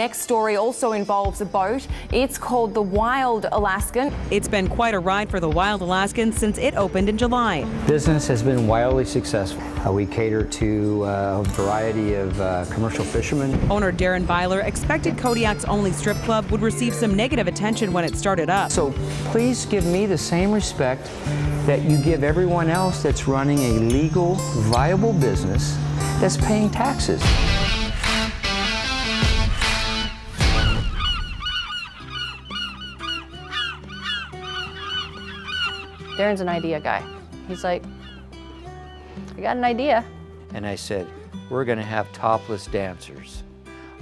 Next story also involves a boat. It's called the Wild Alaskan. It's been quite a ride for the Wild Alaskan since it opened in July. Business has been wildly successful. We cater to a variety of commercial fishermen. Owner Darren Byler expected Kodiak's only strip club would receive some negative attention when it started up. So please give me the same respect that you give everyone else that's running a legal, viable business that's paying taxes. Darren's an idea guy. He's like, I got an idea. And I said, we're gonna have topless dancers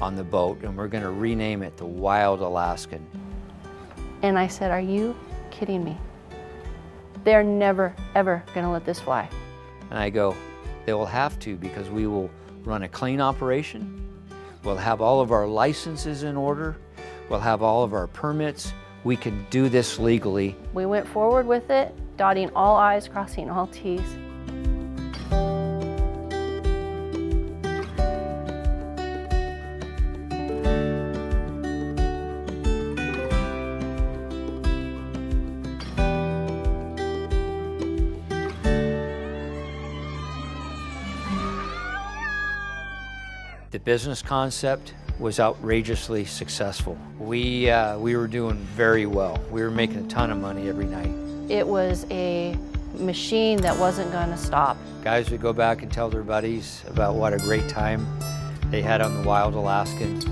on the boat and we're gonna rename it the Wild Alaskan. And I said, are you kidding me? They're never, ever gonna let this fly. And I go, they will have to, because we will run a clean operation. We'll have all of our licenses in order. We'll have all of our permits. We can do this legally. We went forward with it, dotting all I's, crossing all T's. The business concept was outrageously successful. We were doing very well. We were making a ton of money every night. It was a machine that wasn't gonna stop. Guys would go back and tell their buddies about what a great time they had on the Wild Alaskan.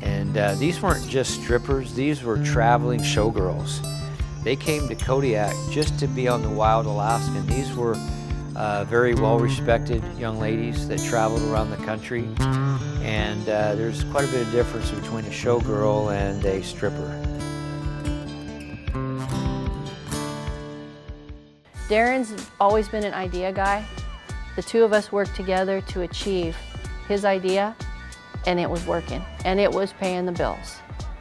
And these weren't just strippers, these were traveling showgirls. They came to Kodiak just to be on the Wild Alaskan. These were very well-respected young ladies that traveled around the country. And there's quite a bit of difference between a showgirl and a stripper. Darren's always been an idea guy. The two of us worked together to achieve his idea, and it was working. And it was paying the bills.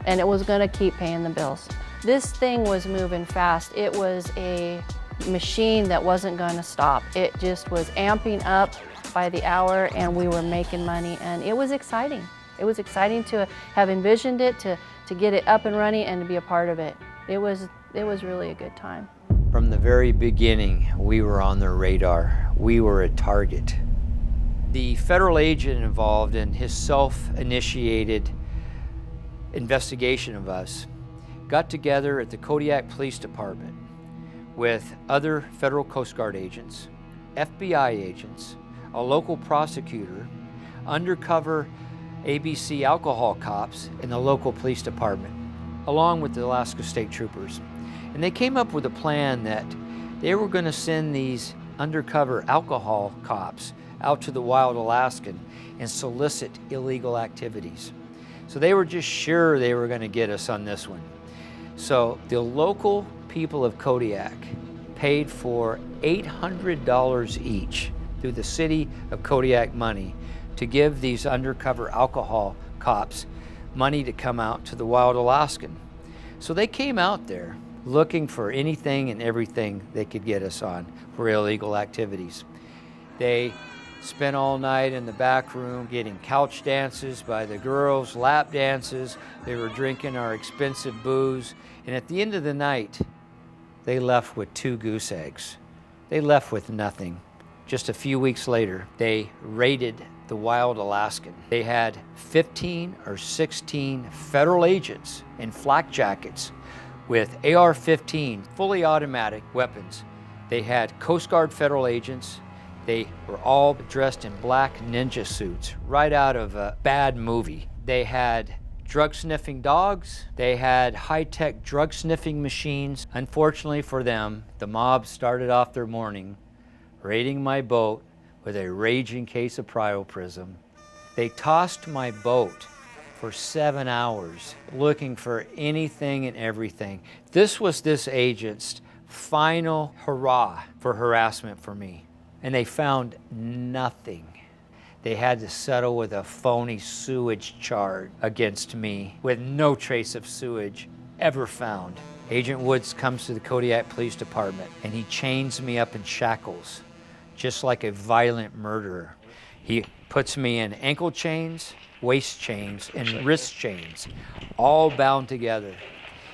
And it was gonna keep paying the bills. This thing was moving fast. It was a machine that wasn't gonna stop. It just was amping up by the hour, and we were making money, and it was exciting. It was exciting to have envisioned it, to get it up and running, and to be a part of it. It was really a good time. From the very beginning, we were on their radar. We were a target. The federal agent involved in his self-initiated investigation of us got together at the Kodiak Police Department with other federal Coast Guard agents, FBI agents, a local prosecutor, undercover ABC alcohol cops in the local police department, along with the Alaska State Troopers. And they came up with a plan that they were going to send these undercover alcohol cops out to the Wild Alaskan and solicit illegal activities. So they were just sure they were going to get us on this one. So the local people of Kodiak paid for $800 each through the city of Kodiak money to give these undercover alcohol cops money to come out to the Wild Alaskan. So they came out there looking for anything and everything they could get us on for illegal activities. They spent all night in the back room getting couch dances by the girls, lap dances. They were drinking our expensive booze. And at the end of the night, they left with 2 goose eggs. They left with nothing. Just a few weeks later, they raided the Wild Alaskan. They had 15 or 16 federal agents in flak jackets with AR-15 fully automatic weapons. They had Coast Guard federal agents. They were all dressed in black ninja suits, right out of a bad movie. They had drug-sniffing dogs. They had high-tech drug-sniffing machines. Unfortunately for them, the mob started off their morning raiding my boat with a raging case of priapism. They tossed my boat for 7 hours looking for anything and everything. This was this agent's final hurrah for harassment for me. And they found nothing. They had to settle with a phony sewage charge against me with no trace of sewage ever found. Agent Woods comes to the Kodiak Police Department and he chains me up in shackles, just like a violent murderer. He puts me in ankle chains, waist chains, and wrist chains, all bound together.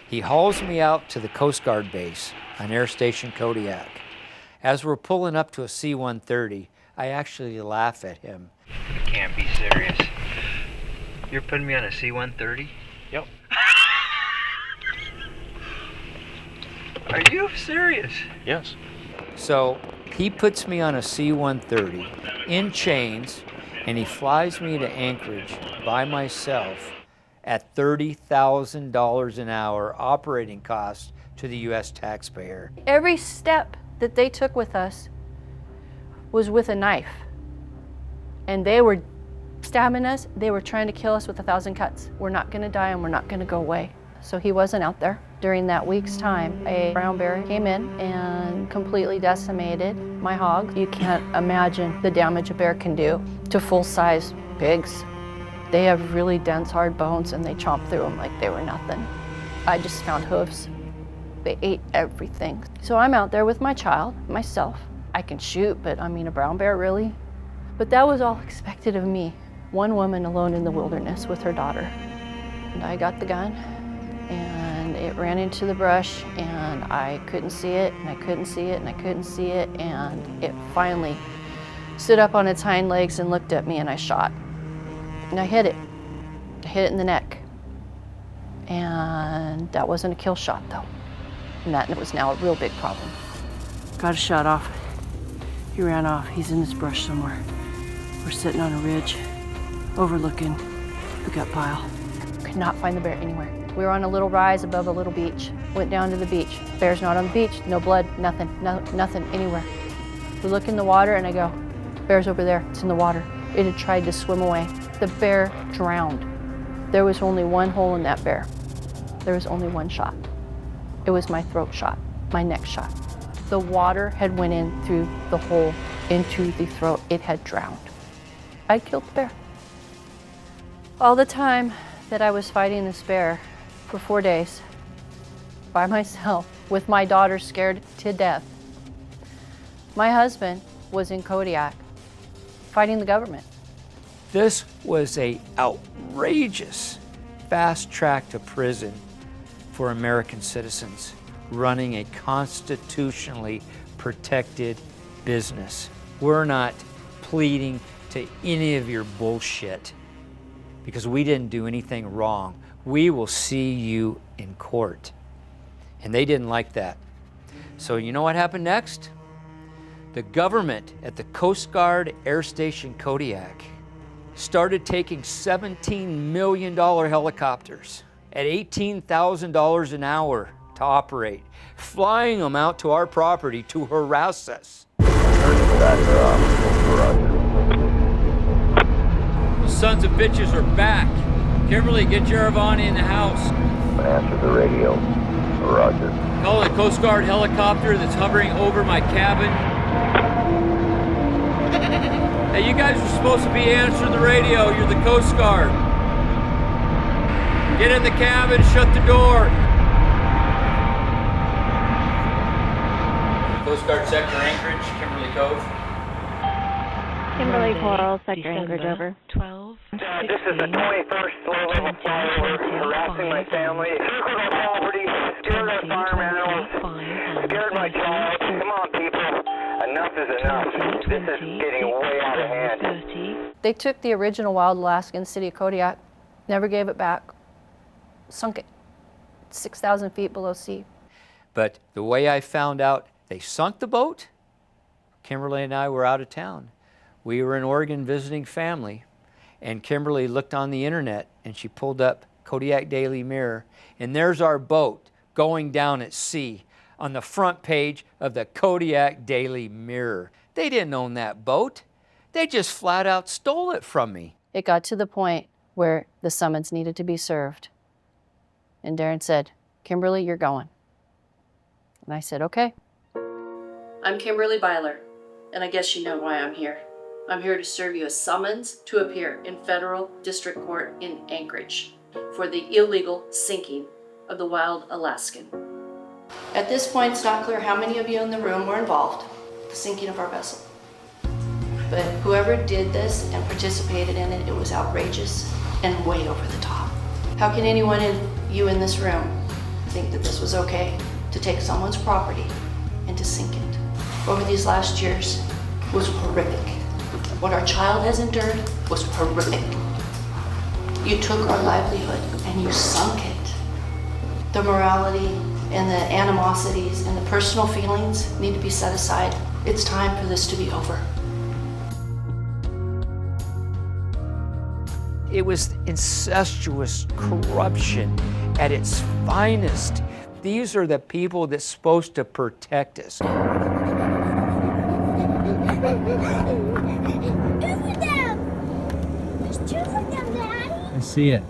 He hauls me out to the Coast Guard base on Air Station Kodiak. As we're pulling up to a C-130, I actually laugh at him. You can't be serious. You're putting me on a C-130? Yep. Are you serious? Yes. So he puts me on a C-130 in chains, and he flies me to Anchorage by myself at $30,000 an hour operating costs to the U.S. taxpayer. Every step that they took with us was with a knife. And they were stabbing us, they were trying to kill us with 1,000 cuts. We're not gonna die and we're not gonna go away. So he wasn't out there. During that week's time, a brown bear came in and completely decimated my hog. You can't imagine the damage a bear can do to full-size pigs. They have really dense, hard bones and they chomp through them like they were nothing. I just found hooves. They ate everything. So I'm out there with my child, myself. I can shoot, but I mean, a brown bear, really? But that was all expected of me. One woman alone in the wilderness with her daughter. And I got the gun, and it ran into the brush, and I couldn't see it, and I couldn't see it, and I couldn't see it, and it finally stood up on its hind legs and looked at me, and I shot. And I hit it. I hit it in the neck. And that wasn't a kill shot, though. And that was now a real big problem. Got a shot off. He ran off. He's in this brush somewhere. We're sitting on a ridge, overlooking the gut pile. Could not find the bear anywhere. We were on a little rise above a little beach. Went down to the beach. Bear's not on the beach. No blood, nothing, nothing anywhere. We look in the water and I go, bear's over there. It's in the water. It had tried to swim away. The bear drowned. There was only one hole in that bear. There was only one shot. It was my throat shot, my neck shot. The water had went in through the hole into the throat. It had drowned. I killed the bear. All the time that I was fighting this bear for 4 days by myself with my daughter scared to death, my husband was in Kodiak fighting the government. This was a outrageous fast track to prison for American citizens running a constitutionally protected business. We're not pleading to any of your bullshit because we didn't do anything wrong. We will see you in court. And they didn't like that. So you know what happened next? The government at the Coast Guard Air Station Kodiak started taking $17 million helicopters at $18,000 an hour to operate, flying them out to our property to harass us. Sons of bitches are back. Kimberly, get Jaravani in the house. Answer the radio. Roger. Call a Coast Guard helicopter that's hovering over my cabin. Hey, you guys are supposed to be answering the radio. You're the Coast Guard. Get in the cabin, shut the door. Coast Guard Sector Anchorage, Kimberly Cove. Kimberly Coral, Sector Anchorage, over. 12. This is the 21st level fire. Harassing my family. Circled our property. Scared our firemen. Scared my child. Come on, people. Enough is enough. This is getting way out of hand. They took the original wild Alaskan city of Kodiak, never gave it back, sunk it 6,000 feet below sea. But the way I found out they sunk the boat, Kimberly and I were out of town. We were in Oregon visiting family, and Kimberly looked on the internet and she pulled up Kodiak Daily Mirror, and there's our boat going down at sea on the front page of the Kodiak Daily Mirror. They didn't own that boat. They just flat out stole it from me. It got to the point where the summons needed to be served. And Darren said, Kimberly, you're going. And I said, okay. I'm Kimberly Byler, and I guess you know why I'm here. I'm here to serve you a summons to appear in federal district court in Anchorage for the illegal sinking of the wild Alaskan. At this point, it's not clear how many of you in the room were involved in the sinking of our vessel. But whoever did this and participated in it, it was outrageous and way over the top. How can anyone you in this room think that this was okay to take someone's property and to sink it? Over these last years was horrific. What our child has endured was horrific. You took our livelihood and you sunk it. The morality and the animosities and the personal feelings need to be set aside. It's time for this to be over. It was incestuous corruption at its finest. These are the people that's supposed to protect us. Two of them! There's two of them, Daddy! I see it.